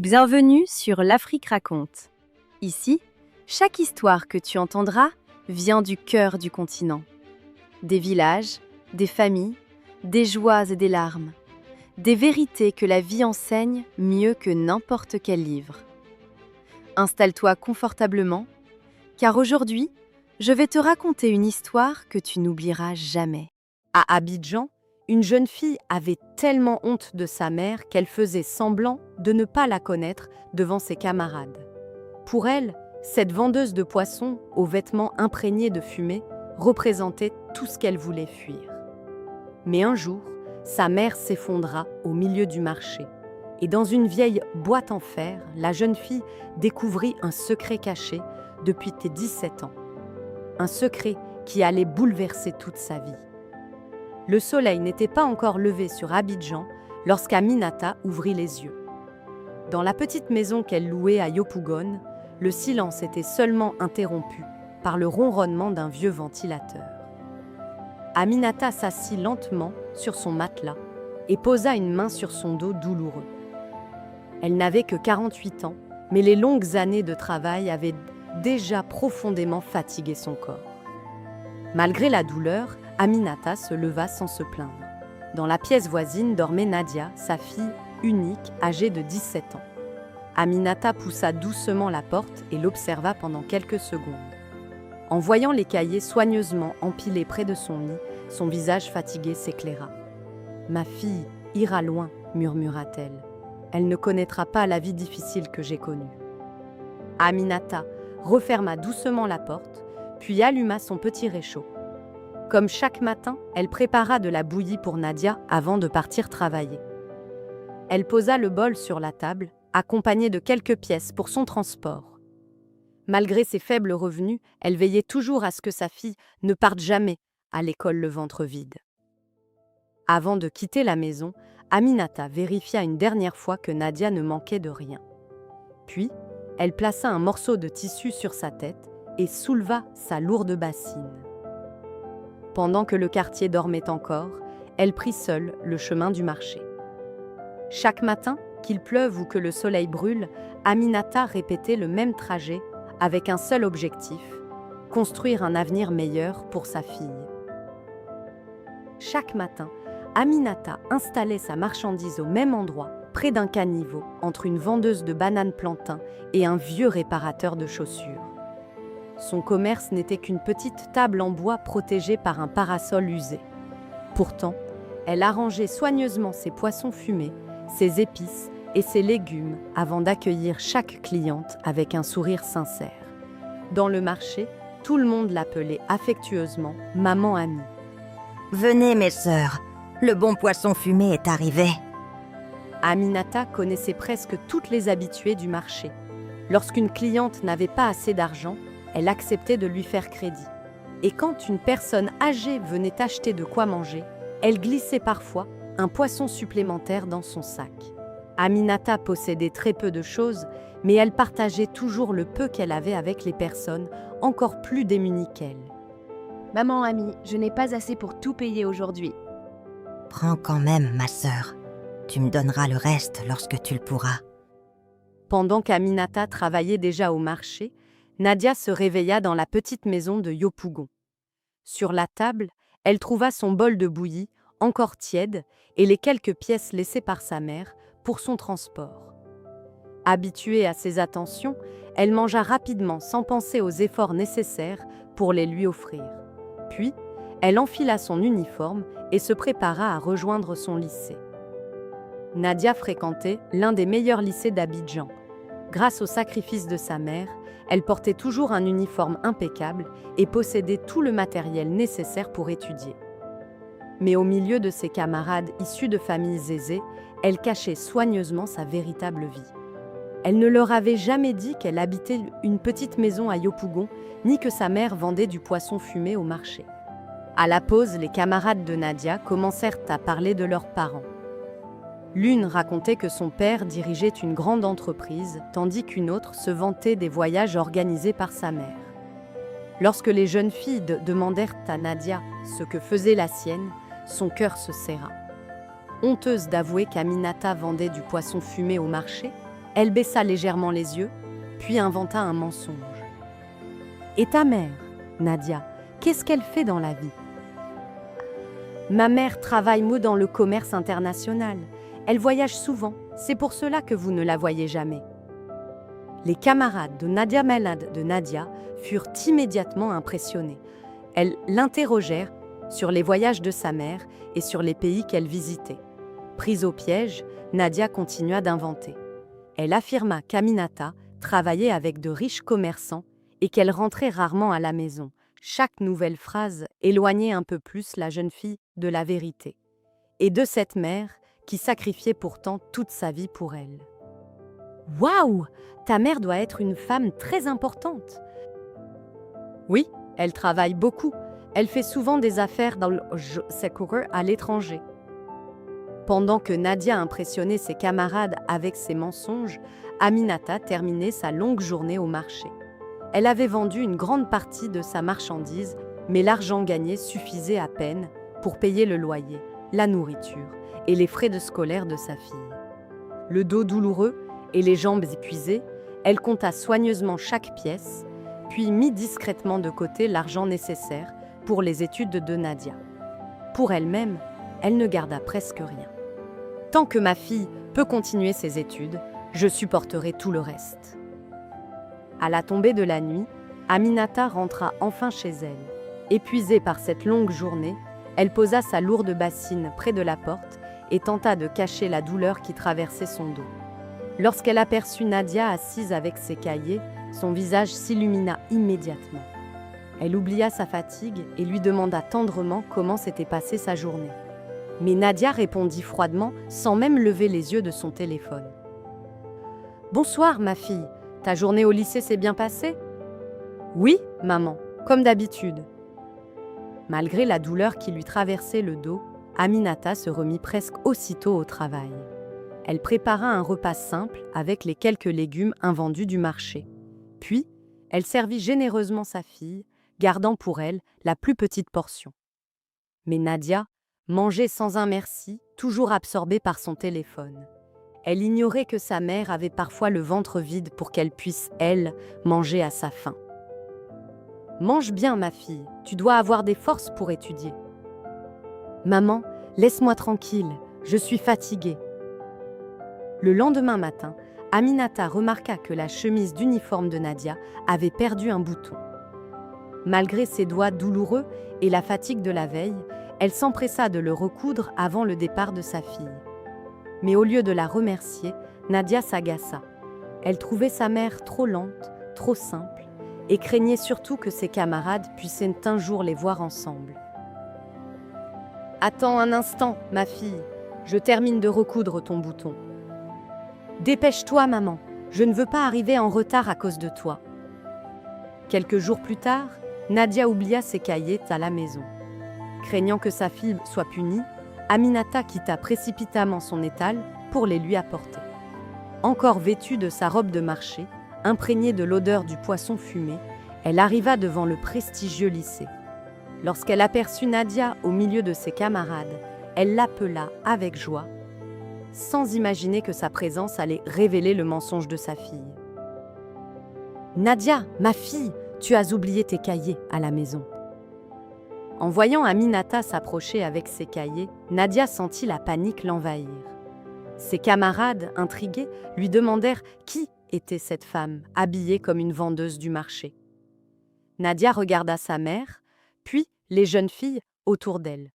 Bienvenue sur l'Afrique raconte. Ici, chaque histoire que tu entendras vient du cœur du continent. Des villages, des familles, des joies et des larmes. Des vérités que la vie enseigne mieux que n'importe quel livre. Installe-toi confortablement, car aujourd'hui, je vais te raconter une histoire que tu n'oublieras jamais. À Abidjan, une jeune fille avait tellement honte de sa mère qu'elle faisait semblant de ne pas la connaître devant ses camarades. Pour elle, cette vendeuse de poissons aux vêtements imprégnés de fumée représentait tout ce qu'elle voulait fuir. Mais un jour, sa mère s'effondra au milieu du marché. Et dans une vieille boîte en fer, la jeune fille découvrit un secret caché depuis ses 17 ans. Un secret qui allait bouleverser toute sa vie. Le soleil n'était pas encore levé sur Abidjan lorsqu'Aminata ouvrit les yeux. Dans la petite maison qu'elle louait à Yopougon, le silence était seulement interrompu par le ronronnement d'un vieux ventilateur. Aminata s'assit lentement sur son matelas et posa une main sur son dos douloureux. Elle n'avait que 48 ans, mais les longues années de travail avaient déjà profondément fatigué son corps. Malgré la douleur, Aminata se leva sans se plaindre. Dans la pièce voisine dormait Nadia, sa fille unique, âgée de 17 ans. Aminata poussa doucement la porte et l'observa pendant quelques secondes. En voyant les cahiers soigneusement empilés près de son lit, son visage fatigué s'éclaira. « Ma fille ira loin », murmura-t-elle. « Elle ne connaîtra pas la vie difficile que j'ai connue. » Aminata referma doucement la porte, puis alluma son petit réchaud. Comme chaque matin, elle prépara de la bouillie pour Nadia avant de partir travailler. Elle posa le bol sur la table, accompagnée de quelques pièces pour son transport. Malgré ses faibles revenus, elle veillait toujours à ce que sa fille ne parte jamais à l'école le ventre vide. Avant de quitter la maison, Aminata vérifia une dernière fois que Nadia ne manquait de rien. Puis, elle plaça un morceau de tissu sur sa tête et souleva sa lourde bassine. Pendant que le quartier dormait encore, elle prit seule le chemin du marché. Chaque matin, qu'il pleuve ou que le soleil brûle, Aminata répétait le même trajet avec un seul objectif, construire un avenir meilleur pour sa fille. Chaque matin, Aminata installait sa marchandise au même endroit, près d'un caniveau, entre une vendeuse de bananes plantains et un vieux réparateur de chaussures. Son commerce n'était qu'une petite table en bois protégée par un parasol usé. Pourtant, elle arrangeait soigneusement ses poissons fumés, ses épices et ses légumes avant d'accueillir chaque cliente avec un sourire sincère. Dans le marché, tout le monde l'appelait affectueusement « Maman Ami ». « Venez mes sœurs, le bon poisson fumé est arrivé. » Aminata connaissait presque toutes les habituées du marché. Lorsqu'une cliente n'avait pas assez d'argent, elle acceptait de lui faire crédit. Et quand une personne âgée venait acheter de quoi manger, elle glissait parfois un poisson supplémentaire dans son sac. Aminata possédait très peu de choses, mais elle partageait toujours le peu qu'elle avait avec les personnes encore plus démunies qu'elle. « Maman amie, je n'ai pas assez pour tout payer aujourd'hui. » Prends quand même, ma sœur. Tu me donneras le reste lorsque tu le pourras. Pendant qu'Aminata travaillait déjà au marché, Nadia se réveilla dans la petite maison de Yopougon. Sur la table, elle trouva son bol de bouillie, encore tiède, et les quelques pièces laissées par sa mère pour son transport. Habituée à ses attentions, elle mangea rapidement sans penser aux efforts nécessaires pour les lui offrir. Puis, elle enfila son uniforme et se prépara à rejoindre son lycée. Nadia fréquentait l'un des meilleurs lycées d'Abidjan. Grâce au sacrifice de sa mère, elle portait toujours un uniforme impeccable et possédait tout le matériel nécessaire pour étudier. Mais au milieu de ses camarades issus de familles aisées, elle cachait soigneusement sa véritable vie. Elle ne leur avait jamais dit qu'elle habitait une petite maison à Yopougon, ni que sa mère vendait du poisson fumé au marché. À la pause, les camarades de Nadia commencèrent à parler de leurs parents. L'une racontait que son père dirigeait une grande entreprise, tandis qu'une autre se vantait des voyages organisés par sa mère. Lorsque les jeunes filles demandèrent à Nadia ce que faisait la sienne, son cœur se serra. Honteuse d'avouer qu'Aminata vendait du poisson fumé au marché, Elle baissa légèrement les yeux, puis inventa un mensonge. « Et ta mère, Nadia, qu'est-ce qu'elle fait dans la vie ?» « Ma mère travaille dans le commerce international. Elle voyage souvent, c'est pour cela que vous ne la voyez jamais. » Les camarades de Nadia Melad de Nadia furent immédiatement impressionnés. Elles l'interrogèrent sur les voyages de sa mère et sur les pays qu'elle visitait. Prise au piège, Nadia continua d'inventer. Elle affirma qu'Aminata travaillait avec de riches commerçants et qu'elle rentrait rarement à la maison. Chaque nouvelle phrase éloignait un peu plus la jeune fille de la vérité et de cette mère qui sacrifiait pourtant toute sa vie pour elle. « Waouh! Ta mère doit être une femme très importante. » « Oui, elle travaille beaucoup. Elle fait souvent des affaires dans le secteur à l'étranger. » Pendant que Nadia impressionnait ses camarades avec ses mensonges, Aminata terminait sa longue journée au marché. Elle avait vendu une grande partie de sa marchandise, mais l'argent gagné suffisait à peine pour payer le loyer, la nourriture et les frais de scolaire de sa fille. Le dos douloureux et les jambes épuisées, elle compta soigneusement chaque pièce, puis mit discrètement de côté l'argent nécessaire pour les études de Nadia. Pour elle-même, elle ne garda presque rien. « Tant que ma fille peut continuer ses études, je supporterai tout le reste. » À la tombée de la nuit, Aminata rentra enfin chez elle. Épuisée par cette longue journée, elle posa sa lourde bassine près de la porte et tenta de cacher la douleur qui traversait son dos. Lorsqu'elle aperçut Nadia assise avec ses cahiers, son visage s'illumina immédiatement. Elle oublia sa fatigue et lui demanda tendrement comment s'était passée sa journée. Mais Nadia répondit froidement, sans même lever les yeux de son téléphone. « Bonsoir, ma fille. Ta journée au lycée s'est bien passée ?»« Oui, maman, comme d'habitude. » Malgré la douleur qui lui traversait le dos, Aminata se remit presque aussitôt au travail. Elle prépara un repas simple avec les quelques légumes invendus du marché. Puis, elle servit généreusement sa fille, gardant pour elle la plus petite portion. Mais Nadia mangeait sans un merci, toujours absorbée par son téléphone. Elle ignorait que sa mère avait parfois le ventre vide pour qu'elle puisse, elle, manger à sa faim. « Mange bien, ma fille, tu dois avoir des forces pour étudier. »« Maman, laisse-moi tranquille, je suis fatiguée. » Le lendemain matin, Aminata remarqua que la chemise d'uniforme de Nadia avait perdu un bouton. Malgré ses doigts douloureux et la fatigue de la veille, elle s'empressa de le recoudre avant le départ de sa fille. Mais au lieu de la remercier, Nadia s'agaça. Elle trouvait sa mère trop lente, trop simple, et craignait surtout que ses camarades puissent un jour les voir ensemble. « Attends un instant, ma fille, je termine de recoudre ton bouton. »« Dépêche-toi, maman, je ne veux pas arriver en retard à cause de toi. » Quelques jours plus tard, Nadia oublia ses cahiers à la maison. Craignant que sa fille soit punie, Aminata quitta précipitamment son étal pour les lui apporter. Encore vêtue de sa robe de marché, imprégnée de l'odeur du poisson fumé, elle arriva devant le prestigieux lycée. Lorsqu'elle aperçut Nadia au milieu de ses camarades, elle l'appela avec joie, sans imaginer que sa présence allait révéler le mensonge de sa fille. « Nadia, ma fille, tu as oublié tes cahiers à la maison. » En voyant Aminata s'approcher avec ses cahiers, Nadia sentit la panique l'envahir. Ses camarades, intrigués, lui demandèrent qui était cette femme, habillée comme une vendeuse du marché. Nadia regarda sa mère, puis les jeunes filles autour d'elle.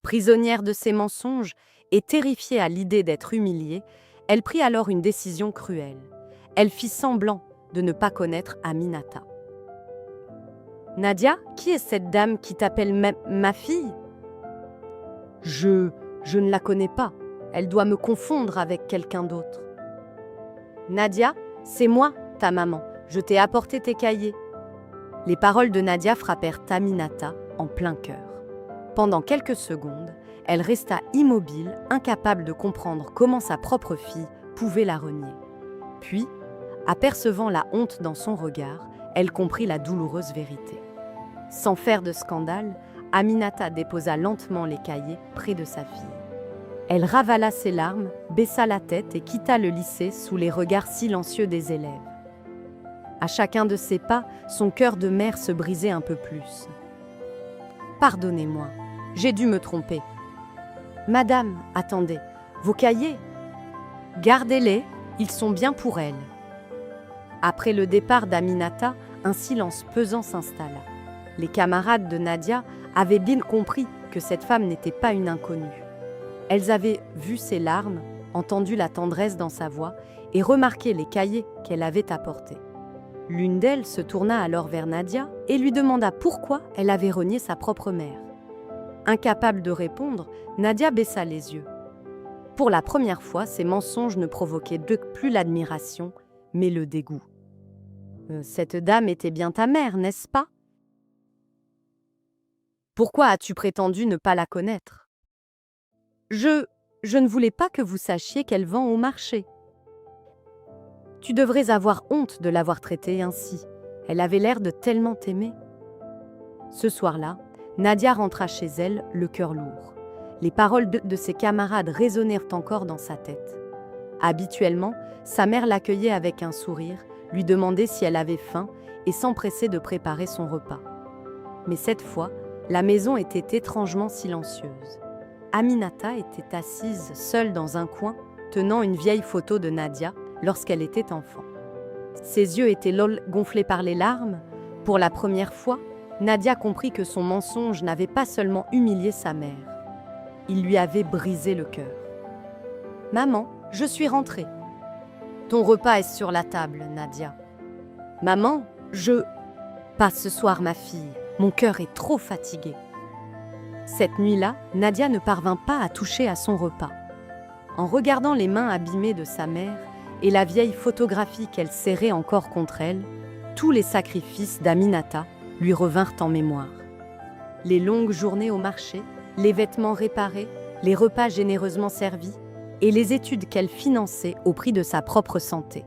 Prisonnière de ses mensonges et terrifiée à l'idée d'être humiliée, elle prit alors une décision cruelle. Elle fit semblant de ne pas connaître Aminata. « Nadia, qui est cette dame qui t'appelle ma fille ?»« Je ne la connais pas. Elle doit me confondre avec quelqu'un d'autre. »« Nadia, c'est moi, ta maman. Je t'ai apporté tes cahiers. » Les paroles de Nadia frappèrent Aminata en plein cœur. Pendant quelques secondes, elle resta immobile, incapable de comprendre comment sa propre fille pouvait la renier. Puis, apercevant la honte dans son regard, elle comprit la douloureuse vérité. Sans faire de scandale, Aminata déposa lentement les cahiers près de sa fille. Elle ravala ses larmes, baissa la tête et quitta le lycée sous les regards silencieux des élèves. À chacun de ses pas, son cœur de mère se brisait un peu plus. « Pardonnez-moi, j'ai dû me tromper. »« Madame, attendez, vos cahiers ? Gardez-les, ils sont bien pour elle. » Après le départ d'Aminata, un silence pesant s'installa. Les camarades de Nadia avaient bien compris que cette femme n'était pas une inconnue. Elles avaient vu ses larmes, entendu la tendresse dans sa voix et remarqué les cahiers qu'elle avait apportés. L'une d'elles se tourna alors vers Nadia et lui demanda pourquoi elle avait renié sa propre mère. Incapable de répondre, Nadia baissa les yeux. Pour la première fois, ses mensonges ne provoquaient plus l'admiration, mais le dégoût. « Cette dame était bien ta mère, n'est-ce pas ? Pourquoi as-tu prétendu ne pas la connaître ? » Je ne voulais pas que vous sachiez qu'elle vend au marché. Tu devrais avoir honte de l'avoir traitée ainsi. Elle avait l'air de tellement t'aimer. Ce soir-là, Nadia rentra chez elle, le cœur lourd. Les paroles de ses camarades résonnèrent encore dans sa tête. Habituellement, sa mère l'accueillait avec un sourire, lui demandait si elle avait faim et s'empressait de préparer son repas. Mais cette fois, la maison était étrangement silencieuse. Aminata était assise seule dans un coin, tenant une vieille photo de Nadia lorsqu'elle était enfant. Ses yeux étaient gonflés par les larmes. Pour la première fois, Nadia comprit que son mensonge n'avait pas seulement humilié sa mère. Il lui avait brisé le cœur. « Maman, je suis rentrée. »« Ton repas est sur la table, Nadia. »« Maman, je... »« Pas ce soir, ma fille. Mon cœur est trop fatigué. » Cette nuit-là, Nadia ne parvint pas à toucher à son repas. En regardant les mains abîmées de sa mère et la vieille photographie qu'elle serrait encore contre elle, tous les sacrifices d'Aminata lui revinrent en mémoire. Les longues journées au marché, les vêtements réparés, les repas généreusement servis et les études qu'elle finançait au prix de sa propre santé.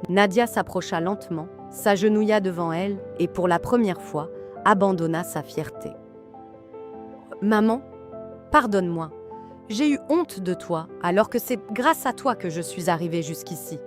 Nadia s'approcha lentement, s'agenouilla devant elle et pour la première fois, abandonna sa fierté. « Maman, pardonne-moi. J'ai eu honte de toi, alors que c'est grâce à toi que je suis arrivée jusqu'ici. »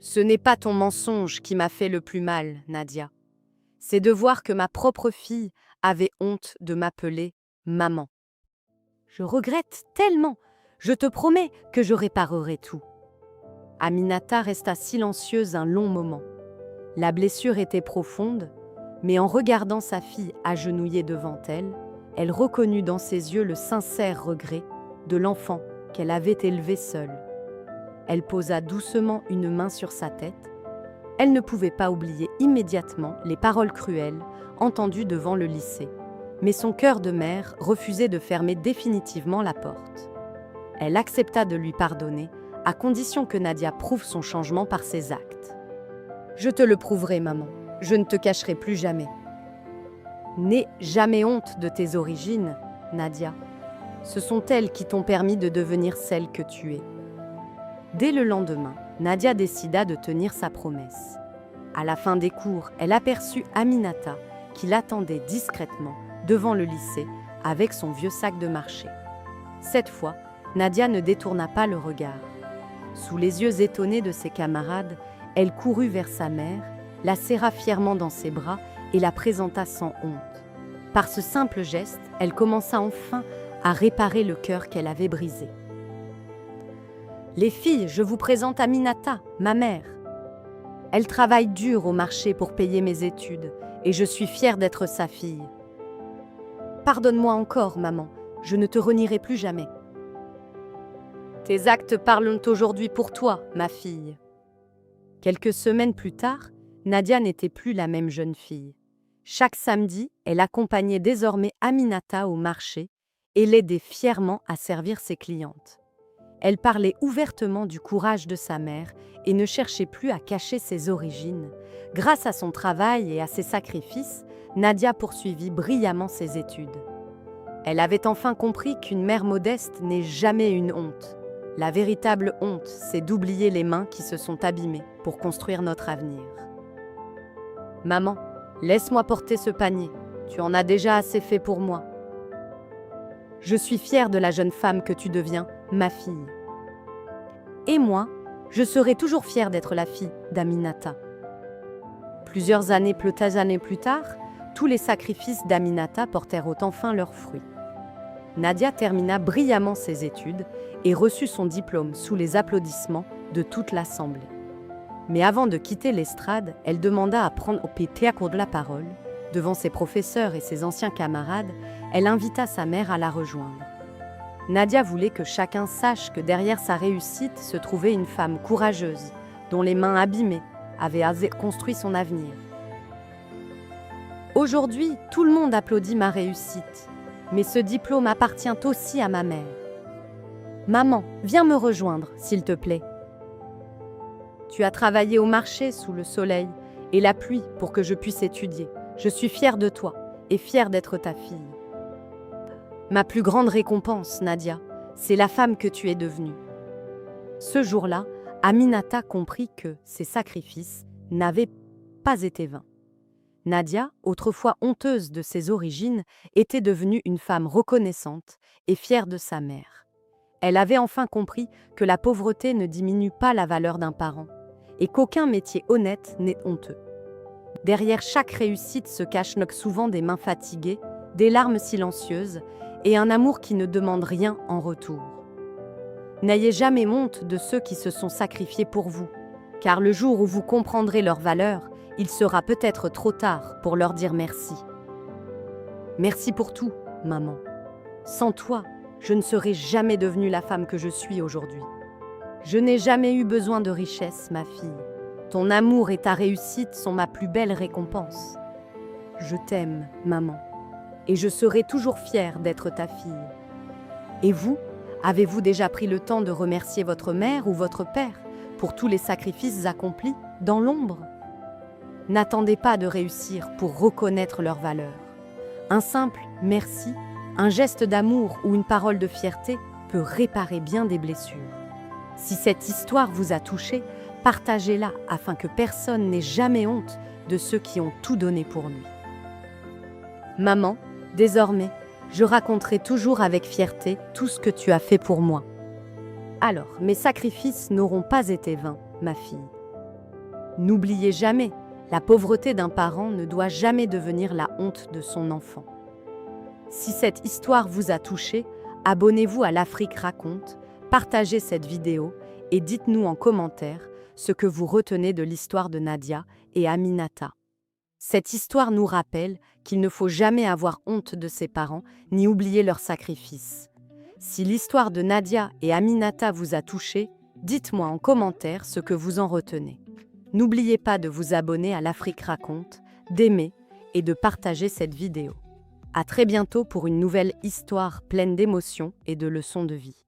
Ce n'est pas ton mensonge qui m'a fait le plus mal, Nadia. C'est de voir que ma propre fille avait honte de m'appeler maman. Je regrette tellement. Je te promets que je réparerai tout. Aminata resta silencieuse un long moment. La blessure était profonde, mais en regardant sa fille agenouillée devant elle, elle reconnut dans ses yeux le sincère regret de l'enfant qu'elle avait élevé seule. Elle posa doucement une main sur sa tête. Elle ne pouvait pas oublier immédiatement les paroles cruelles entendues devant le lycée, mais son cœur de mère refusait de fermer définitivement la porte. Elle accepta de lui pardonner, à condition que Nadia prouve son changement par ses actes. « Je te le prouverai, maman. Je ne te cacherai plus jamais. » N'aie jamais honte de tes origines, Nadia. Ce sont elles qui t'ont permis de devenir celle que tu es. Dès le lendemain, Nadia décida de tenir sa promesse. À la fin des cours, elle aperçut Aminata, qui l'attendait discrètement devant le lycée avec son vieux sac de marché. Cette fois, Nadia ne détourna pas le regard. Sous les yeux étonnés de ses camarades, elle courut vers sa mère, la serra fièrement dans ses bras et la présenta sans honte. Par ce simple geste, elle commença enfin à réparer le cœur qu'elle avait brisé. « Les filles, je vous présente Aminata, ma mère. Elle travaille dur au marché pour payer mes études et je suis fière d'être sa fille. Pardonne-moi encore, maman, je ne te renierai plus jamais. Tes actes parlent aujourd'hui pour toi, ma fille. » Quelques semaines plus tard, Nadia n'était plus la même jeune fille. Chaque samedi, elle accompagnait désormais Aminata au marché et l'aidait fièrement à servir ses clientes. Elle parlait ouvertement du courage de sa mère et ne cherchait plus à cacher ses origines. Grâce à son travail et à ses sacrifices, Nadia poursuivit brillamment ses études. Elle avait enfin compris qu'une mère modeste n'est jamais une honte. La véritable honte, c'est d'oublier les mains qui se sont abîmées pour construire notre avenir. « Maman, laisse-moi porter ce panier. Tu en as déjà assez fait pour moi. » Je suis fière de la jeune femme que tu deviens, ma fille. Et moi, je serai toujours fière d'être la fille d'Aminata. Plusieurs années plus tard, tous les sacrifices d'Aminata portèrent enfin leurs fruits. Nadia termina brillamment ses études et reçut son diplôme sous les applaudissements de toute l'assemblée. Mais avant de quitter l'estrade, elle demanda à prendre au théâtre de la parole. Devant ses professeurs et ses anciens camarades, elle invita sa mère à la rejoindre. Nadia voulait que chacun sache que derrière sa réussite se trouvait une femme courageuse, dont les mains abîmées avaient construit son avenir. Aujourd'hui, tout le monde applaudit ma réussite, mais ce diplôme appartient aussi à ma mère. Maman, viens me rejoindre, s'il te plaît. Tu as travaillé au marché sous le soleil et la pluie pour que je puisse étudier. Je suis fière de toi et fière d'être ta fille. Ma plus grande récompense, Nadia, c'est la femme que tu es devenue. Ce jour-là, Aminata comprit que ses sacrifices n'avaient pas été vains. Nadia, autrefois honteuse de ses origines, était devenue une femme reconnaissante et fière de sa mère. Elle avait enfin compris que la pauvreté ne diminue pas la valeur d'un parent et qu'aucun métier honnête n'est honteux. Derrière chaque réussite se cachent souvent des mains fatiguées, des larmes silencieuses et un amour qui ne demande rien en retour. N'ayez jamais honte de ceux qui se sont sacrifiés pour vous, car le jour où vous comprendrez leur valeur, il sera peut-être trop tard pour leur dire merci. Merci pour tout, maman. Sans toi, je ne serais jamais devenue la femme que je suis aujourd'hui. Je n'ai jamais eu besoin de richesse, ma fille. Ton amour et ta réussite sont ma plus belle récompense. Je t'aime, maman, et je serai toujours fière d'être ta fille. Et vous, avez-vous déjà pris le temps de remercier votre mère ou votre père pour tous les sacrifices accomplis dans l'ombre? N'attendez pas de réussir pour reconnaître leur valeur. Un simple merci, un geste d'amour ou une parole de fierté peut réparer bien des blessures. Si cette histoire vous a touché, partagez-la afin que personne n'ait jamais honte de ceux qui ont tout donné pour lui. Maman, désormais, je raconterai toujours avec fierté tout ce que tu as fait pour moi. Alors, mes sacrifices n'auront pas été vains, ma fille. N'oubliez jamais, la pauvreté d'un parent ne doit jamais devenir la honte de son enfant. Si cette histoire vous a touché, abonnez-vous à l'Afrique raconte, partagez cette vidéo et dites-nous en commentaire ce que vous retenez de l'histoire de Nadia et Aminata. Cette histoire nous rappelle qu'il ne faut jamais avoir honte de ses parents ni oublier leurs sacrifices. Si l'histoire de Nadia et Aminata vous a touché, dites-moi en commentaire ce que vous en retenez. N'oubliez pas de vous abonner à l'Afrique raconte, d'aimer et de partager cette vidéo. À très bientôt pour une nouvelle histoire pleine d'émotions et de leçons de vie.